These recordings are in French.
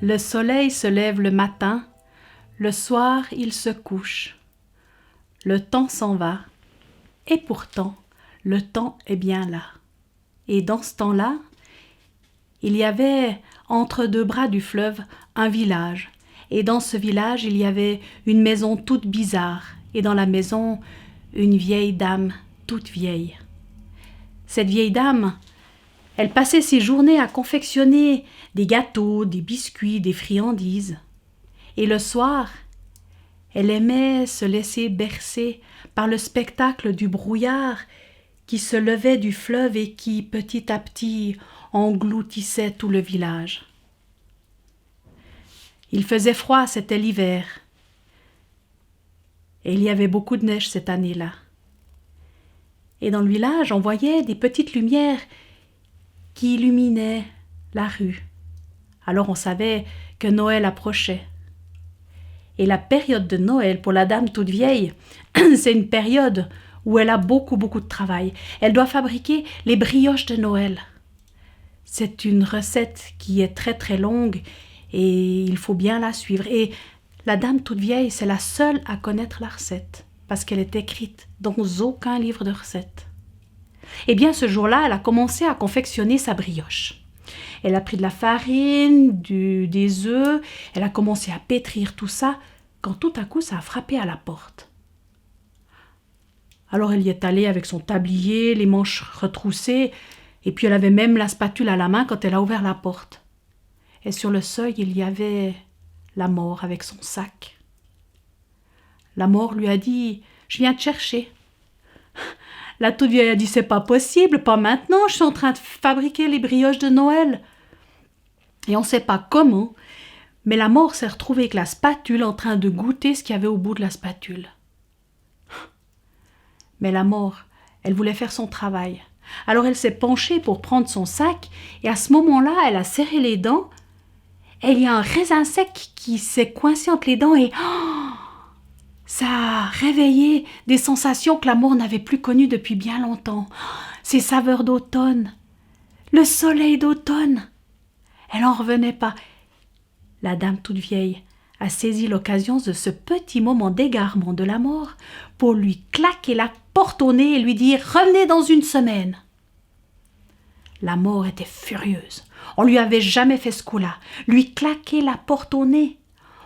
Le soleil se lève le matin, le soir il se couche. Le temps s'en va, et pourtant le temps est bien là. Et dans ce temps-là, il y avait entre deux bras du fleuve un village, et dans ce village il y avait une maison toute bizarre, et dans la maison une vieille dame toute vieille. Cette vieille dame, elle passait ses journées à confectionner des gâteaux, des biscuits, des friandises. Et le soir, elle aimait se laisser bercer par le spectacle du brouillard qui se levait du fleuve et qui, petit à petit, engloutissait tout le village. Il faisait froid, c'était l'hiver. Et il y avait beaucoup de neige cette année-là. Et dans le village, on voyait des petites lumières qui illuminaient la rue. Alors on savait que Noël approchait. Et la période de Noël, pour la dame toute vieille, c'est une période où elle a beaucoup de travail. Elle doit fabriquer les brioches de Noël. C'est une recette qui est très longue et il faut bien la suivre. Et la dame toute vieille, c'est la seule à connaître la recette parce qu'elle est écrite dans aucun livre de recettes. Eh bien, ce jour-là, elle a commencé à confectionner sa brioche. Elle a pris de la farine, des œufs, elle a commencé à pétrir tout ça, quand tout à coup, ça a frappé à la porte. Alors, elle y est allée avec son tablier, les manches retroussées, et puis elle avait même la spatule à la main quand elle a ouvert la porte. Et sur le seuil, il y avait la mort avec son sac. La mort lui a dit « Je viens te chercher ». La toute vieille a dit « C'est pas possible, pas maintenant, je suis en train de fabriquer les brioches de Noël ». Et on ne sait pas comment, mais la mort s'est retrouvée avec la spatule en train de goûter ce qu'il y avait au bout de la spatule. Mais la mort, elle voulait faire son travail. Alors elle s'est penchée pour prendre son sac et à ce moment-là, elle a serré les dents et il y a un raisin sec qui s'est coincé entre les dents et ça a réveillé des sensations que la mort n'avait plus connues depuis bien longtemps. Ces saveurs d'automne, le soleil d'automne. Elle n'en revenait pas. La dame toute vieille a saisi l'occasion de ce petit moment d'égarement de la mort pour lui claquer la porte au nez et lui dire « Revenez dans une semaine !» La mort était furieuse. On lui avait jamais fait ce coup-là. Lui claquer la porte au nez.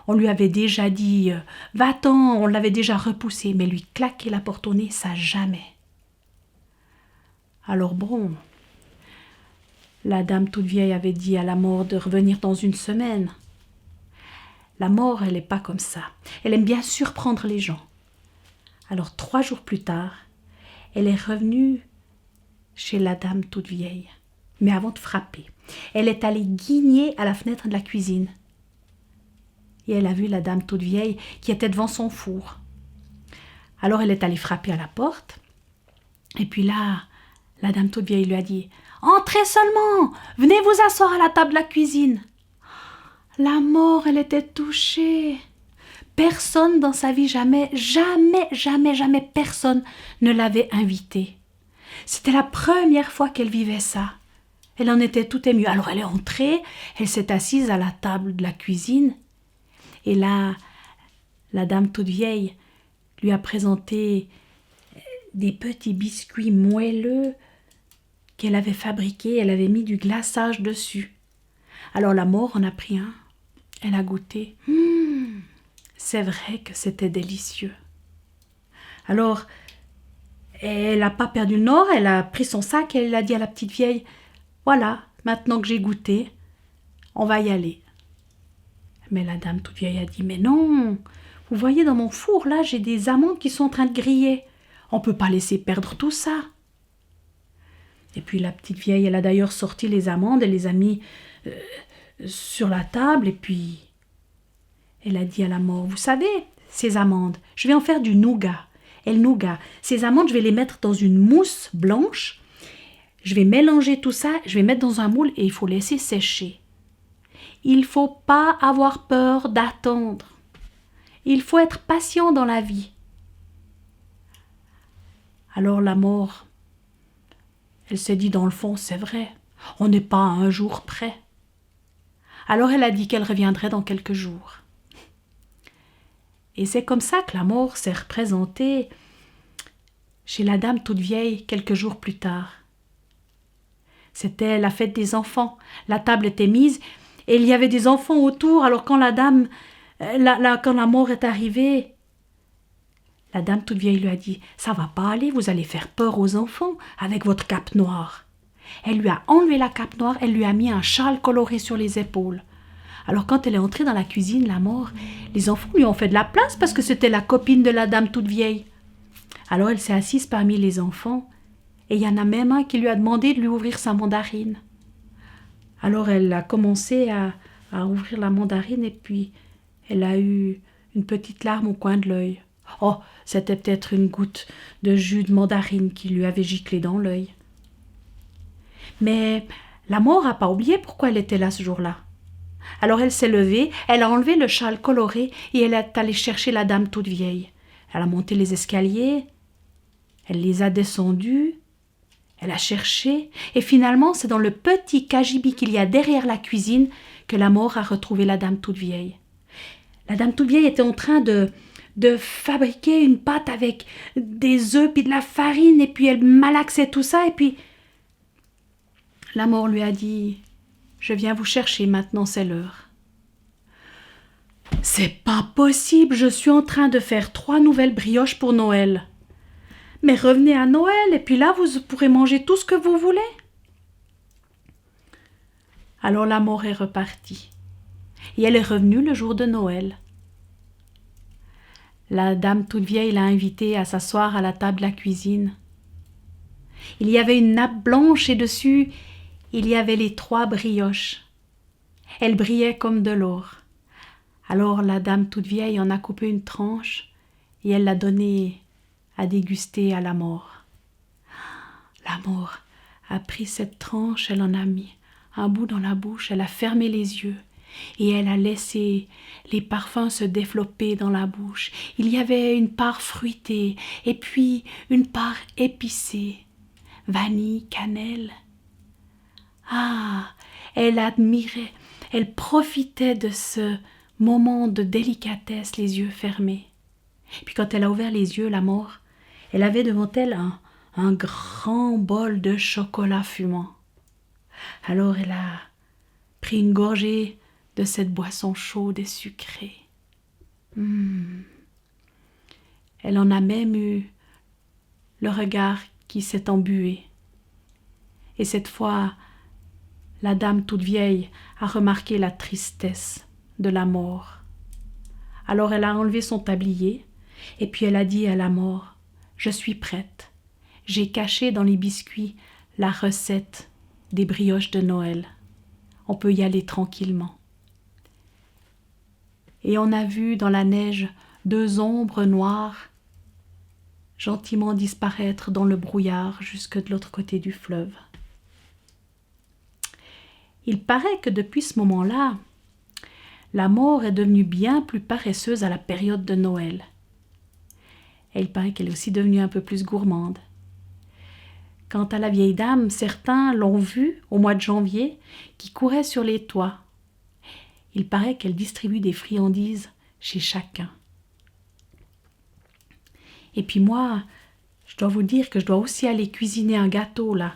On lui avait déjà dit « Va-t'en !» On l'avait déjà repoussé. Mais lui claquer la porte au nez, ça jamais. Alors bon, la dame toute vieille avait dit à la mort de revenir dans une semaine. La mort, elle n'est pas comme ça. Elle aime bien surprendre les gens. Alors 3 jours plus tard, elle est revenue chez la dame toute vieille. Mais avant de frapper, elle est allée guigner à la fenêtre de la cuisine. Et elle a vu la dame toute vieille qui était devant son four. Alors elle est allée frapper à la porte. Et puis là, la dame toute vieille lui a dit « Entrez seulement, venez vous asseoir à la table de la cuisine. » La mort, elle était touchée. Personne dans sa vie, jamais personne ne l'avait invitée. C'était la première fois qu'elle vivait ça. Elle en était tout émue. Alors elle est entrée, elle s'est assise à la table de la cuisine. Et là, la dame toute vieille lui a présenté des petits biscuits moelleux qu'elle avait fabriqués. Elle avait mis du glaçage dessus. Alors la mort en a pris un. Elle a goûté. C'est vrai que c'était délicieux. Alors, elle n'a pas perdu le nord, elle a pris son sac et elle a dit à la petite vieille « Voilà, maintenant que j'ai goûté, on va y aller. » Mais la dame toute vieille a dit « Mais non, vous voyez dans mon four, là, j'ai des amandes qui sont en train de griller. On ne peut pas laisser perdre tout ça. » Et puis la petite vieille, elle a d'ailleurs sorti les amandes, elle les a mis sur la table et puis elle a dit à la mort, vous savez, ces amandes, je vais en faire du nougat. Et le nougat, ces amandes, je vais les mettre dans une mousse blanche, je vais mélanger tout ça, je vais mettre dans un moule et il faut laisser sécher. Il ne faut pas avoir peur d'attendre. Il faut être patient dans la vie. Alors la mort, elle s'est dit dans le fond, c'est vrai, on n'est pas à un jour près. Alors elle a dit qu'elle reviendrait dans quelques jours. Et c'est comme ça que la mort s'est représentée chez la dame toute vieille quelques jours plus tard. C'était la fête des enfants. La table était mise et il y avait des enfants autour. Alors quand quand la mort est arrivée, la dame toute vieille lui a dit « Ça va pas aller, vous allez faire peur aux enfants avec votre cape noire. » Elle lui a enlevé la cape noire, elle lui a mis un châle coloré sur les épaules. Alors quand elle est entrée dans la cuisine, la mort, les enfants lui ont fait de la place parce que c'était la copine de la dame toute vieille. Alors elle s'est assise parmi les enfants et il y en a même un qui lui a demandé de lui ouvrir sa mandarine. Alors elle a commencé à ouvrir la mandarine et puis elle a eu une petite larme au coin de l'œil. Oh, c'était peut-être une goutte de jus de mandarine qui lui avait giclé dans l'œil. Mais la mort n'a pas oublié pourquoi elle était là ce jour-là. Alors elle s'est levée, elle a enlevé le châle coloré et elle est allée chercher la dame toute vieille. Elle a monté les escaliers, elle les a descendus, elle a cherché et finalement c'est dans le petit cagibi qu'il y a derrière la cuisine que la mort a retrouvé la dame toute vieille. La dame toute vieille était en train de fabriquer une pâte avec des œufs puis de la farine et puis elle malaxait tout ça et puis la mort lui a dit « Je viens vous chercher, maintenant c'est l'heure. » « C'est pas possible, je suis en train de faire 3 nouvelles brioches pour Noël. » « Mais revenez à Noël et puis là vous pourrez manger tout ce que vous voulez. » Alors la mort est repartie et elle est revenue le jour de Noël. La dame toute vieille l'a invitée à s'asseoir à la table de la cuisine. Il y avait une nappe blanche et dessus, il y avait les 3 brioches. Elles brillaient comme de l'or. Alors la dame toute vieille en a coupé une tranche et elle l'a donnée à déguster à la mort. La mort a pris cette tranche, elle en a mis un bout dans la bouche, elle a fermé les yeux et elle a laissé les parfums se développer dans la bouche. Il y avait une part fruitée et puis une part épicée, vanille, cannelle. Ah, elle admirait, elle profitait de ce moment de délicatesse, les yeux fermés. Puis quand elle a ouvert les yeux, la mort, elle avait devant elle un grand bol de chocolat fumant. Alors elle a pris une gorgée de cette boisson chaude et sucrée. Elle en a même eu le regard qui s'est embué. Et cette fois, la dame toute vieille a remarqué la tristesse de la mort. Alors elle a enlevé son tablier et puis elle a dit à la mort « Je suis prête. J'ai caché dans les biscuits la recette des brioches de Noël. On peut y aller tranquillement. » Et on a vu dans la neige 2 ombres noires gentiment disparaître dans le brouillard jusque de l'autre côté du fleuve. Il paraît que depuis ce moment-là, la mort est devenue bien plus paresseuse à la période de Noël. Et il paraît qu'elle est aussi devenue un peu plus gourmande. Quant à la vieille dame, certains l'ont vue au mois de janvier qui courait sur les toits. Il paraît qu'elle distribue des friandises chez chacun. Et puis moi, je dois vous dire que je dois aussi aller cuisiner un gâteau là,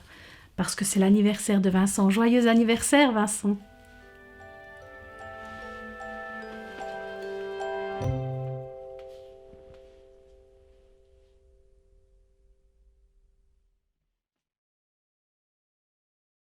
parce que c'est l'anniversaire de Vincent. Joyeux anniversaire, Vincent!